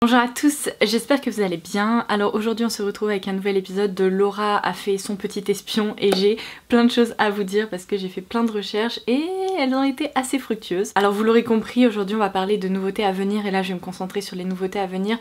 Bonjour à tous, j'espère que vous allez bien. Alors aujourd'hui on se retrouve avec un nouvel épisode de Laura a fait son petit espion et j'ai plein de choses à vous dire parce que j'ai fait plein de recherches et elles ont été assez fructueuses. Alors vous l'aurez compris, aujourd'hui on va parler de nouveautés à venir et là je vais me concentrer sur les nouveautés à venir.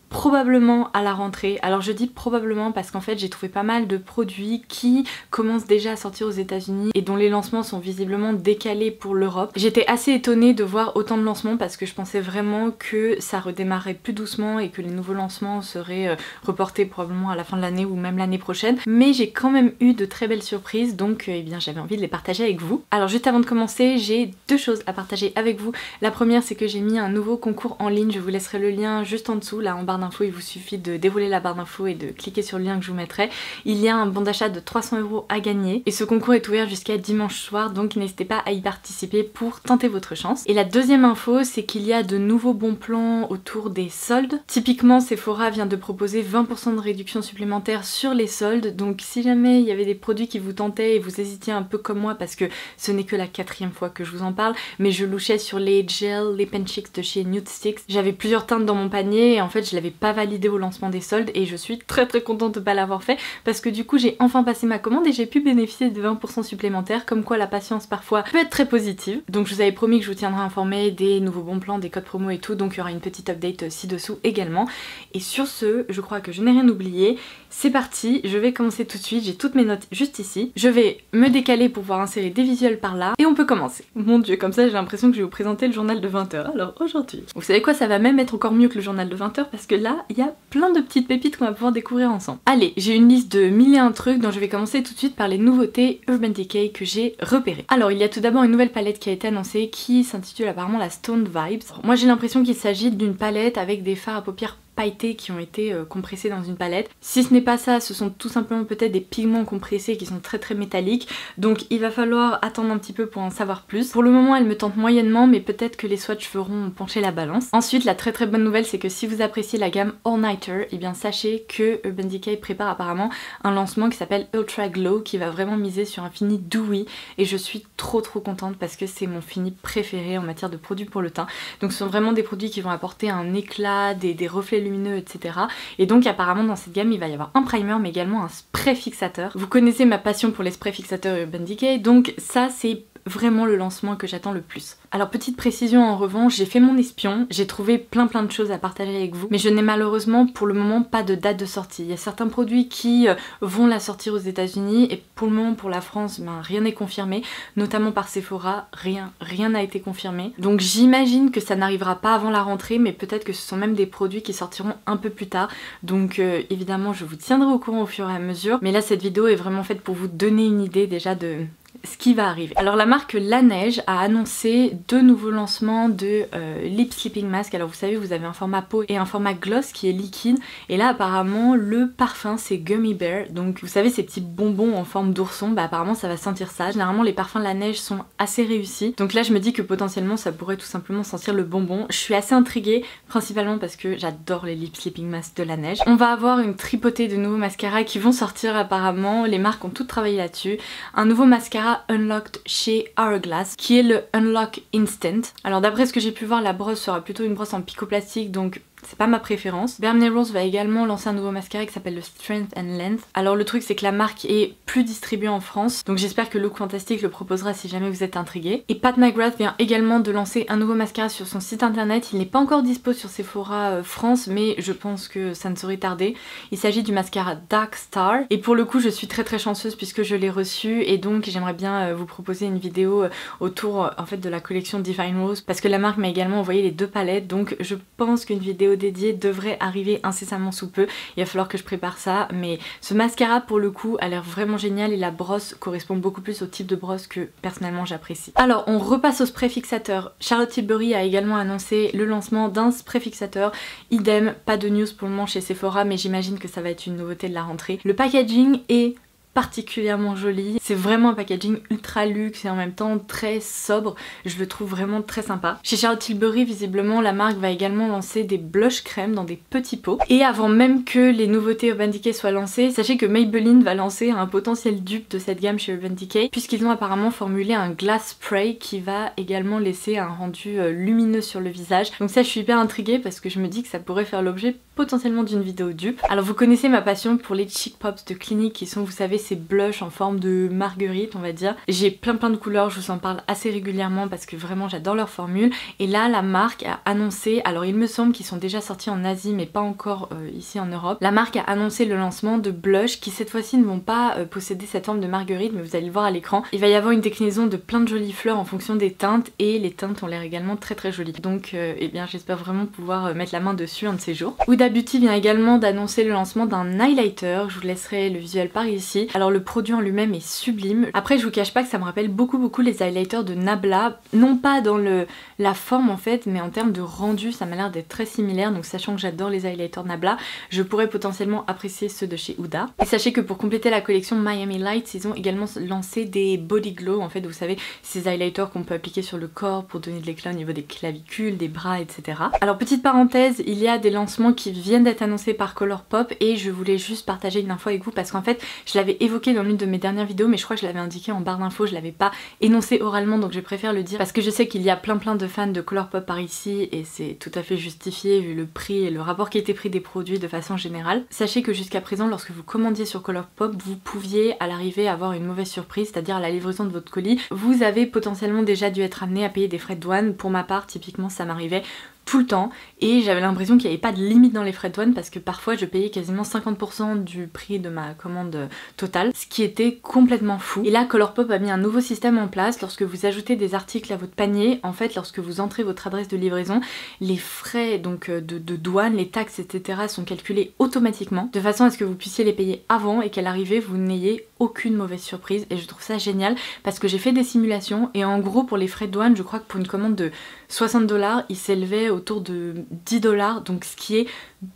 Probablement à la rentrée. Alors je dis probablement parce qu'en fait j'ai trouvé pas mal de produits qui commencent déjà à sortir aux États-Unis et dont les lancements sont visiblement décalés pour l'Europe. J'étais assez étonnée de voir autant de lancements parce que je pensais vraiment que ça redémarrait plus doucement et que les nouveaux lancements seraient reportés probablement à la fin de l'année ou même l'année prochaine. Mais j'ai quand même eu de très belles surprises donc eh bien j'avais envie de les partager avec vous. Alors juste avant de commencer, j'ai deux choses à partager avec vous. La première c'est que j'ai mis un nouveau concours en ligne, je vous laisserai le lien juste en dessous là en barre d'infos, il vous suffit de dérouler la barre d'infos et de cliquer sur le lien que je vous mettrai. Il y a un bon d'achat de 300 € à gagner et ce concours est ouvert jusqu'à dimanche soir donc n'hésitez pas à y participer pour tenter votre chance. Et la deuxième info c'est qu'il y a de nouveaux bons plans autour des soldes. Typiquement Sephora vient de proposer 20% de réduction supplémentaire sur les soldes, donc si jamais il y avait des produits qui vous tentaient et vous hésitiez un peu comme moi parce que ce n'est que la 4e fois que je vous en parle, mais je louchais sur les gels, les pen chicks de chez Nude Sticks. J'avais plusieurs teintes dans mon panier et en fait je l'avais pas validé au lancement des soldes et je suis très contente de pas l'avoir fait parce que du coup j'ai enfin passé ma commande et j'ai pu bénéficier de 20% supplémentaires, comme quoi la patience parfois peut être très positive. Donc je vous avais promis que je vous tiendrai informé des nouveaux bons plans, des codes promo et tout, donc il y aura une petite update ci-dessous également. Et sur ce, je crois que je n'ai rien oublié. C'est parti, je vais commencer tout de suite, j'ai toutes mes notes juste ici. Je vais me décaler pour pouvoir insérer des visuels par là et on peut commencer. Mon dieu, comme ça j'ai l'impression que je vais vous présenter le journal de 20h. Alors aujourd'hui, vous savez quoi, ça va même être encore mieux que le journal de 20h parce que là, il y a plein de petites pépites qu'on va pouvoir découvrir ensemble. Allez, j'ai une liste de 1001 trucs dont je vais commencer tout de suite par les nouveautés Urban Decay que j'ai repérées. Alors il y a tout d'abord une nouvelle palette qui a été annoncée qui s'intitule apparemment la Stone Vibes. Moi j'ai l'impression qu'il s'agit d'une palette avec des fards à paupières pailletés qui ont été compressés dans une palette. Si ce n'est pas ça, ce sont tout simplement peut-être des pigments compressés qui sont très métalliques, donc il va falloir attendre un petit peu pour en savoir plus. Pour le moment elle me tente moyennement, mais peut-être que les swatchs feront pencher la balance. Ensuite la très bonne nouvelle c'est que si vous appréciez la gamme All Nighter, et bien sachez que Urban Decay prépare apparemment un lancement qui s'appelle Ultra Glow qui va vraiment miser sur un fini dewy et je suis trop contente parce que c'est mon fini préféré en matière de produits pour le teint. Donc ce sont vraiment des produits qui vont apporter un éclat, des reflets lumineux, etc. Et donc apparemment dans cette gamme il va y avoir un primer mais également un spray fixateur. Vous connaissez ma passion pour les sprays fixateurs Urban Decay, donc ça c'est vraiment le lancement que j'attends le plus. Alors petite précision en revanche, j'ai fait mon espion, j'ai trouvé plein de choses à partager avec vous, mais je n'ai malheureusement pour le moment pas de date de sortie. Il y a certains produits qui vont la sortir aux États-Unis et pour le moment pour la France, ben, rien n'est confirmé, notamment par Sephora, rien n'a été confirmé. Donc j'imagine que ça n'arrivera pas avant la rentrée, mais peut-être que ce sont même des produits qui sortiront un peu plus tard. Donc évidemment je vous tiendrai au courant au fur et à mesure, mais là cette vidéo est vraiment faite pour vous donner une idée déjà de ce qui va arriver. Alors la marque Laneige a annoncé deux nouveaux lancements de Lip Sleeping Mask. Alors vous savez, vous avez un format peau et un format gloss qui est liquide et là apparemment le parfum c'est Gummy Bear, donc vous savez ces petits bonbons en forme d'ourson, bah apparemment ça va sentir ça. Généralement les parfums Laneige sont assez réussis, donc là je me dis que potentiellement ça pourrait tout simplement sentir le bonbon. Je suis assez intriguée, principalement parce que j'adore les Lip Sleeping Mask de Laneige. On va avoir une tripotée de nouveaux mascaras qui vont sortir apparemment, les marques ont toutes travaillé là-dessus. Un nouveau mascara Unlocked chez Hourglass qui est le Unlock Instant. Alors d'après ce que j'ai pu voir, la brosse sera plutôt une brosse en picoplastique, donc c'est pas ma préférence. Bare Minerals va également lancer un nouveau mascara qui s'appelle le Strength and Length. Alors le truc c'est que la marque est plus distribuée en France, donc j'espère que Look Fantastic le proposera si jamais vous êtes intrigué. Et Pat McGrath vient également de lancer un nouveau mascara sur son site internet. Il n'est pas encore dispo sur Sephora France, mais je pense que ça ne saurait tarder. Il s'agit du mascara Dark Star et pour le coup je suis très chanceuse puisque je l'ai reçu et donc j'aimerais bien vous proposer une vidéo autour en fait de la collection Divine Rose parce que la marque m'a également envoyé les deux palettes, donc je pense qu'une vidéo dédiée devrait arriver incessamment sous peu. Il va falloir que je prépare ça, mais ce mascara pour le coup a l'air vraiment génial et la brosse correspond beaucoup plus au type de brosse que personnellement j'apprécie. Alors on repasse au spray fixateur. Charlotte Tilbury a également annoncé le lancement d'un spray fixateur. Idem, pas de news pour le moment chez Sephora, mais j'imagine que ça va être une nouveauté de la rentrée. Le packaging est particulièrement joli. C'est vraiment un packaging ultra luxe et en même temps très sobre. Je le trouve vraiment très sympa. Chez Charlotte Tilbury, visiblement, la marque va également lancer des blush crème dans des petits pots. Et avant même que les nouveautés Urban Decay soient lancées, sachez que Maybelline va lancer un potentiel dupe de cette gamme chez Urban Decay, puisqu'ils ont apparemment formulé un glass spray qui va également laisser un rendu lumineux sur le visage. Donc ça, je suis hyper intriguée parce que je me dis que ça pourrait faire l'objet potentiellement d'une vidéo dupe. Alors vous connaissez ma passion pour les Cheek Pops de Clinique qui sont, vous savez, ces blushs en forme de marguerite, on va dire. J'ai plein de couleurs, je vous en parle assez régulièrement parce que vraiment j'adore leur formule. Et là, la marque a annoncé, alors il me semble qu'ils sont déjà sortis en Asie mais pas encore ici en Europe. La marque a annoncé le lancement de blushs qui cette fois-ci ne vont pas posséder cette forme de marguerite, mais vous allez le voir à l'écran. Il va y avoir une déclinaison de plein de jolies fleurs en fonction des teintes et les teintes ont l'air également très jolies. Donc eh bien j'espère vraiment pouvoir mettre la main dessus un de ces jours. Huda Beauty vient également d'annoncer le lancement d'un highlighter, je vous laisserai le visuel par ici. Alors le produit en lui-même est sublime. Après je vous cache pas que ça me rappelle beaucoup les highlighters de Nabla, non pas dans la forme en fait, mais en termes de rendu ça m'a l'air d'être très similaire. Donc sachant que j'adore les highlighters Nabla, je pourrais potentiellement apprécier ceux de chez Huda. Et sachez que pour compléter la collection Miami Lights, ils ont également lancé des body glow, en fait vous savez ces highlighters qu'on peut appliquer sur le corps pour donner de l'éclat au niveau des clavicules, des bras, etc. Alors petite parenthèse, il y a des lancements qui viennent d'être annoncés par Colourpop et je voulais juste partager une info avec vous parce qu'en fait je l'avais évoqué dans l'une de mes dernières vidéos mais je crois que je l'avais indiqué en barre d'infos, je l'avais pas énoncé oralement donc je préfère le dire parce que je sais qu'il y a plein de fans de Colourpop par ici et c'est tout à fait justifié vu le prix et le rapport qualité-prix des produits de façon générale. Sachez que jusqu'à présent lorsque vous commandiez sur Colourpop vous pouviez à l'arrivée avoir une mauvaise surprise, c'est-à-dire à la livraison de votre colis vous avez potentiellement déjà dû être amené à payer des frais de douane. Pour ma part typiquement ça m'arrivait tout le temps et j'avais l'impression qu'il n'y avait pas de limite dans les frais de douane parce que parfois je payais quasiment 50% du prix de ma commande totale, ce qui était complètement fou. Et là Colourpop a mis un nouveau système en place. Lorsque vous ajoutez des articles à votre panier, en fait lorsque vous entrez votre adresse de livraison, les frais donc de douane, les taxes etc sont calculés automatiquement de façon à ce que vous puissiez les payer avant et qu'à l'arrivée vous n'ayez aucune mauvaise surprise. Et je trouve ça génial parce que j'ai fait des simulations et en gros pour les frais de douane je crois que pour une commande de 60$, il s'élevait autour de 10$, donc ce qui est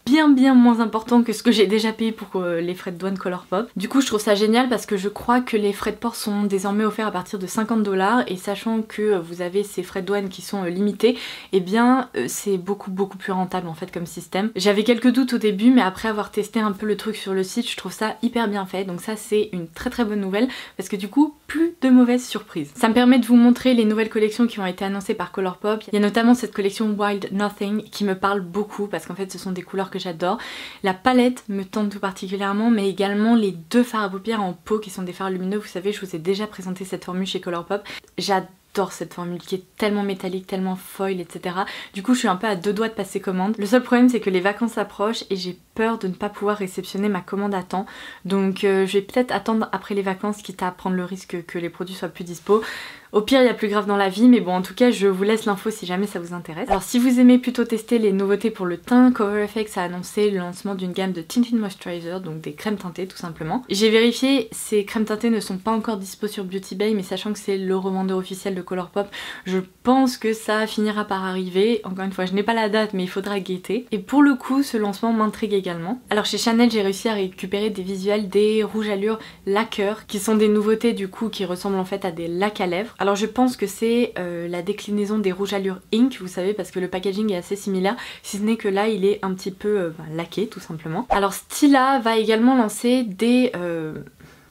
bien moins important que ce que j'ai déjà payé pour les frais de douane Colourpop. Du coup je trouve ça génial parce que je crois que les frais de port sont désormais offerts à partir de 50$ et sachant que vous avez ces frais de douane qui sont limités, et bien c'est beaucoup plus rentable en fait comme système. J'avais quelques doutes au début mais après avoir testé un peu le truc sur le site je trouve ça hyper bien fait, donc ça c'est une très bonne nouvelle parce que du coup plus de mauvaises surprises. Ça me permet de vous montrer les nouvelles collections qui ont été annoncées par Colourpop. Il y a notamment cette collection Wild Nothing qui me parle beaucoup parce qu'en fait ce sont des couleurs que j'adore. La palette me tente tout particulièrement mais également les deux fards à paupières en peau qui sont des fards lumineux. Vous savez je vous ai déjà présenté cette formule chez Colourpop. J'adore cette formule qui est tellement métallique, tellement foil, etc. Du coup je suis un peu à deux doigts de passer commande. Le seul problème c'est que les vacances approchent et j'ai peur de ne pas pouvoir réceptionner ma commande à temps. Donc je vais peut-être attendre après les vacances quitte à prendre le risque que les produits soient plus dispo. Au pire il y a plus grave dans la vie mais bon en tout cas je vous laisse l'info si jamais ça vous intéresse. Alors si vous aimez plutôt tester les nouveautés pour le teint, CoverFX a annoncé le lancement d'une gamme de Tinted Moisturizer, donc des crèmes teintées tout simplement. J'ai vérifié, ces crèmes teintées ne sont pas encore dispo sur Beauty Bay mais sachant que c'est le revendeur officiel de Colourpop, je pense que ça finira par arriver. Encore une fois je n'ai pas la date mais il faudra guetter. Et pour le coup ce lancement m'intrigue également. Alors chez Chanel j'ai réussi à récupérer des visuels des rouges à lèvres lacqueurs qui sont des nouveautés du coup qui ressemblent en fait à des lacs à lèvres. Alors je pense que c'est la déclinaison des rouges à lèvres Ink, vous savez, parce que le packaging est assez similaire, si ce n'est que là il est un petit peu laqué tout simplement. Alors Stila va également lancer des...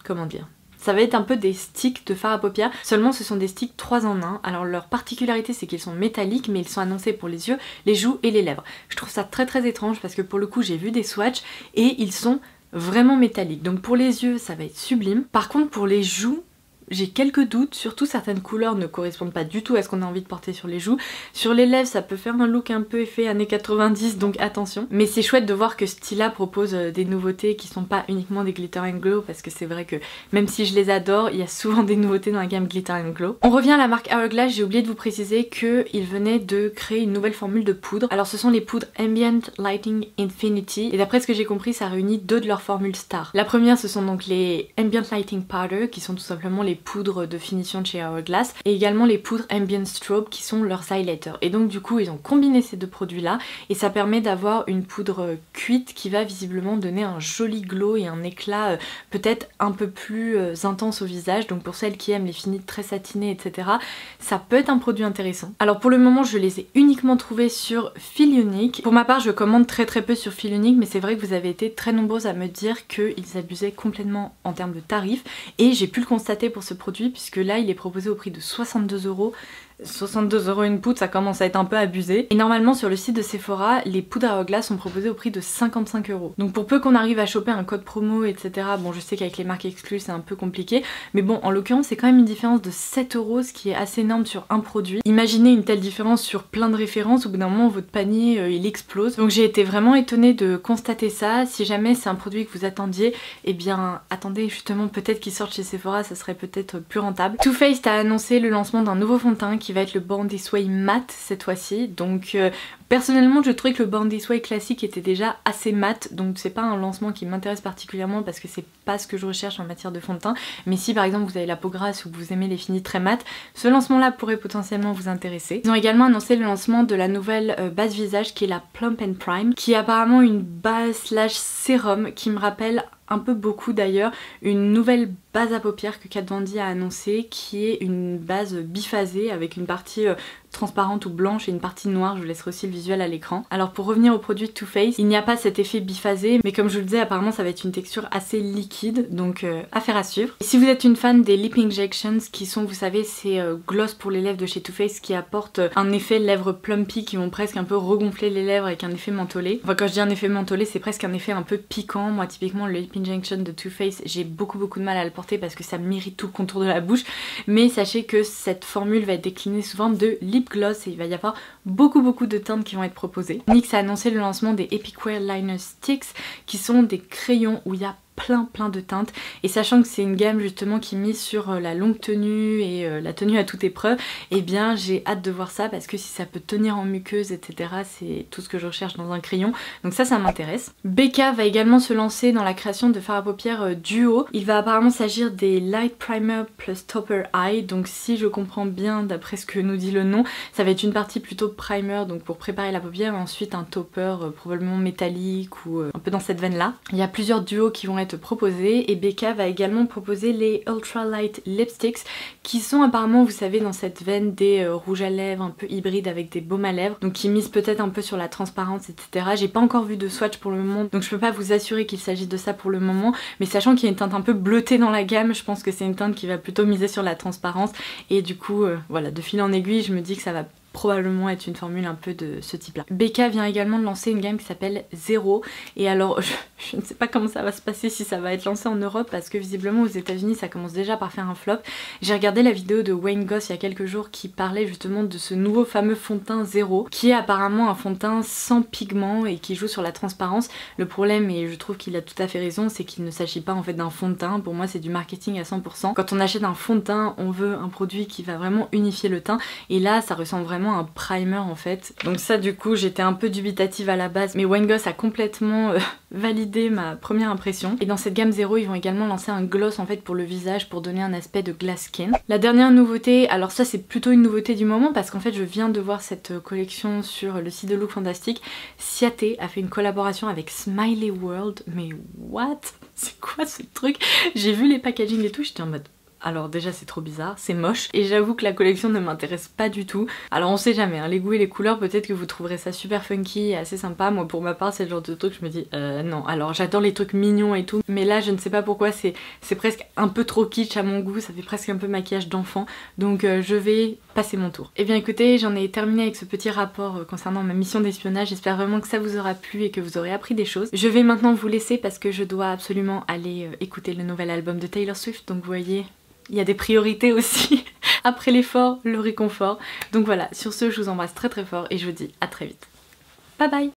comment dire, ça va être un peu des sticks de fard à paupières, seulement ce sont des sticks 3 en 1. Alors leur particularité c'est qu'ils sont métalliques mais ils sont annoncés pour les yeux, les joues et les lèvres. Je trouve ça très étrange parce que pour le coup j'ai vu des swatchs et ils sont vraiment métalliques. Donc pour les yeux ça va être sublime. Par contre pour les joues, j'ai quelques doutes, surtout certaines couleurs ne correspondent pas du tout à ce qu'on a envie de porter sur les joues. Sur les lèvres ça peut faire un look un peu effet années 90 donc attention. Mais c'est chouette de voir que Stila propose des nouveautés qui sont pas uniquement des Glitter and Glow parce que c'est vrai que même si je les adore, il y a souvent des nouveautés dans la gamme Glitter and Glow. On revient à la marque Hourglass, j'ai oublié de vous préciser qu'ils venaient de créer une nouvelle formule de poudre. Alors ce sont les poudres Ambient Lighting Infinity et d'après ce que j'ai compris ça réunit deux de leurs formules stars. La première ce sont donc les Ambient Lighting Powder qui sont tout simplement les les poudres de finition de chez Hourglass et également les poudres Ambient Strobe qui sont leurs highlighters. Et donc du coup ils ont combiné ces deux produits là et ça permet d'avoir une poudre cuite qui va visiblement donner un joli glow et un éclat peut-être un peu plus intense au visage. Donc pour celles qui aiment les finis très satinés etc, ça peut être un produit intéressant. Alors pour le moment je les ai uniquement trouvés sur Feelunique. Pour ma part je commande très peu sur Feelunique, mais c'est vrai que vous avez été très nombreuses à me dire qu'ils abusaient complètement en termes de tarifs et j'ai pu le constater pour ce produit puisque là il est proposé au prix de 62 €. 62 € une poudre, ça commence à être un peu abusé. Et normalement sur le site de Sephora, les poudres à Hourglass sont proposées au prix de 55 €. Donc pour peu qu'on arrive à choper un code promo etc, bon je sais qu'avec les marques exclues c'est un peu compliqué, mais bon en l'occurrence c'est quand même une différence de 7 €, ce qui est assez énorme sur un produit. Imaginez une telle différence sur plein de références, au bout d'un moment votre panier il explose. Donc j'ai été vraiment étonnée de constater ça. Si jamais c'est un produit que vous attendiez, eh bien attendez justement peut-être qu'il sorte chez Sephora, ça serait peut-être plus rentable. Too Faced a annoncé le lancement d'un nouveau fond de teint qui va être le Born This Way mat cette fois-ci. Donc personnellement je trouvais que le Born This Way classique était déjà assez mat, donc c'est pas un lancement qui m'intéresse particulièrement parce que c'est pas ce que je recherche en matière de fond de teint. Mais si par exemple vous avez la peau grasse ou que vous aimez les finis très mat, ce lancement là pourrait potentiellement vous intéresser. Ils ont également annoncé le lancement de la nouvelle base visage qui est la Plump and Prime, qui est apparemment une base slash sérum qui me rappelle un peu beaucoup d'ailleurs une nouvelle base à paupières que Kat Von D a annoncé, qui est une base biphasée avec une partie transparente ou blanche et une partie noire. Je vous laisserai aussi le visuel à l'écran. Alors pour revenir au produit Too Faced, il n'y a pas cet effet biphasé, mais comme je vous le disais apparemment ça va être une texture assez liquide, donc affaire à suivre. Et si vous êtes une fan des Lip Injections, qui sont, vous savez, ces gloss pour les lèvres de chez Too Faced qui apportent un effet lèvres plumpy, qui vont presque un peu regonfler les lèvres avec un effet mentholé. Enfin quand je dis un effet mentholé, c'est presque un effet un peu piquant. Moi typiquement le Lip Injection de Too Faced, j'ai beaucoup de mal à le porter parce que ça m'irrite tout le contour de la bouche, mais sachez que cette formule va être déclinée sous forme de lip gloss et il va y avoir beaucoup de teintes qui vont être proposées. NYX a annoncé le lancement des Epic Wear Liner Sticks, qui sont des crayons où il y a plein de teintes, et sachant que c'est une gamme justement qui mise sur la longue tenue et la tenue à toute épreuve, et bien j'ai hâte de voir ça parce que si ça peut tenir en muqueuse etc, c'est tout ce que je recherche dans un crayon, donc ça m'intéresse. Becca va également se lancer dans la création de fards à paupières duo. Il va apparemment s'agir des Light Primer plus Topper Eye, donc si je comprends bien d'après ce que nous dit le nom, ça va être une partie plutôt primer, donc pour préparer la paupière, et ensuite un topper probablement métallique ou un peu dans cette veine là. Il y a plusieurs duos qui vont être proposés et Becca va également proposer les Ultra Light Lipsticks qui sont apparemment, vous savez, dans cette veine des rouges à lèvres un peu hybrides avec des baumes à lèvres, donc qui misent peut-être un peu sur la transparence etc. J'ai pas encore vu de swatch pour le moment, donc je peux pas vous assurer qu'il s'agit de ça pour le moment, mais sachant qu'il y a une teinte un peu bleutée dans la gamme, je pense que c'est une teinte qui va plutôt miser sur la transparence, et du coup voilà, de fil en aiguille je me dis que ça va probablement être une formule un peu de ce type là. Becca vient également de lancer une gamme qui s'appelle Zero, et alors je ne sais pas comment ça va se passer, si ça va être lancé en Europe, parce que visiblement aux États-Unis ça commence déjà par faire un flop. J'ai regardé la vidéo de Wayne Goss il y a quelques jours qui parlait justement de ce nouveau fameux fond de teint Zero, qui est apparemment un fond de teint sans pigment et qui joue sur la transparence. Le problème, et je trouve qu'il a tout à fait raison, c'est qu'il ne s'agit pas en fait d'un fond de teint. Pour moi c'est du marketing à 100%. Quand on achète un fond de teint, on veut un produit qui va vraiment unifier le teint, et là ça ressemble vraiment un primer en fait. Donc ça du coup j'étais un peu dubitative à la base, mais Wayne Goss a complètement validé ma première impression. Et dans cette gamme Zero ils vont également lancer un gloss en fait pour le visage, pour donner un aspect de glass skin. La dernière nouveauté, alors ça c'est plutôt une nouveauté du moment parce qu'en fait je viens de voir cette collection sur le site de Look Fantastic. Ciaté a fait une collaboration avec Smiley World, mais what? C'est quoi ce truc? J'ai vu les packaging et tout, j'étais en mode... Alors déjà c'est trop bizarre, c'est moche, et j'avoue que la collection ne m'intéresse pas du tout. Alors on sait jamais, hein, les goûts et les couleurs, peut-être que vous trouverez ça super funky et assez sympa. Moi pour ma part c'est le genre de truc je me dis non. Alors j'adore les trucs mignons et tout, mais là je ne sais pas pourquoi c'est presque un peu trop kitsch à mon goût, ça fait presque un peu maquillage d'enfant, donc je vais passer mon tour. Et bien écoutez, j'en ai terminé avec ce petit rapport concernant ma mission d'espionnage. J'espère vraiment que ça vous aura plu et que vous aurez appris des choses. Je vais maintenant vous laisser parce que je dois absolument aller écouter le nouvel album de Taylor Swift, donc vous voyez, il y a des priorités aussi. Après l'effort, le réconfort. Donc voilà, sur ce, je vous embrasse très fort et je vous dis à très vite. Bye bye!